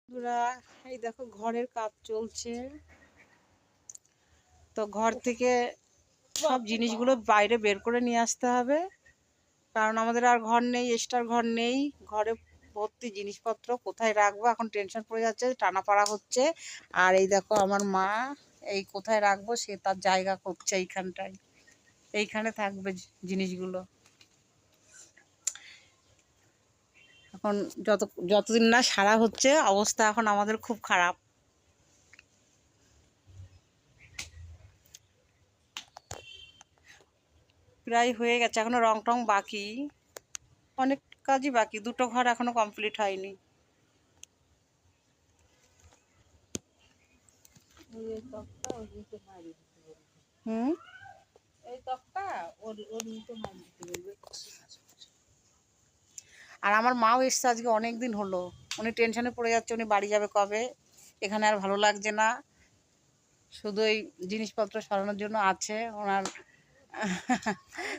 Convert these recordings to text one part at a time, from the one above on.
বন্ধুরা, এই দেখো ঘরের কাজ চলছে। তো ঘর থেকে সব জিনিসগুলো বাইরে বের করে নিয়ে আসতে হবে, কারণ আমাদের আর ঘর নেই, এক্সট্রা ঘর নেই। ঘরে ভর্তি জিনিসপত্র, কোথায় রাখবো এখন টেনশন পড়ে যাচ্ছে, টানাপাড়া হচ্ছে। আর এই দেখো আমার মা এই কোথায় রাখবো সে তার জায়গা করছে, এইখানটায় এইখানে থাকবে জিনিসগুলো। এখন যতদিন না সারা হচ্ছে অবস্থা এখন আমাদের খুব খারাপ। প্রায় হয়ে গেছে, এখনো রং টং বাকি, অনেক কাজই বাকি। দুটো ঘর এখনো কমপ্লিট হয়নি। হুম, আর আমার মাও এসছে আজকে, অনেক দিন হলো। উনি টেনশনে পড়ে যাচ্ছে, উনি বাড়ি যাবে কবে, এখানে আর ভালো লাগছে না। শুধু এই জিনিসপত্র সরানোর জন্য আছে ওনার।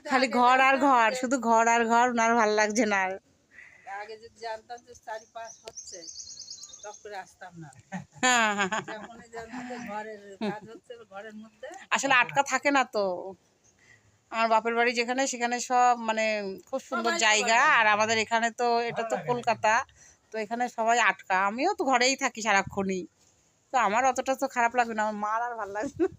খালি ঘর আর ঘর, শুধু ঘর আর ঘর, ওনার ভালো লাগছে না। আর আগে যদি জানতাম যে 4-5 হচ্ছে তখন আসতাম না। যখনই জানতাম যে ঘরের কাজ হচ্ছে ঘরের মধ্যে, আসলে আটকা থাকে না তো। আমার বাপের বাড়ি যেখানে, সেখানে সব মানে খুব সুন্দর জায়গা, আর আমাদের এখানে তো এটা তো কলকাতা, তো এখানে সবাই আটকা। আমিও তো ঘরেই থাকি সারাক্ষণই, তো আমার অতটা তো খারাপ লাগবে না। আমার মার আর ভালো লাগবে না।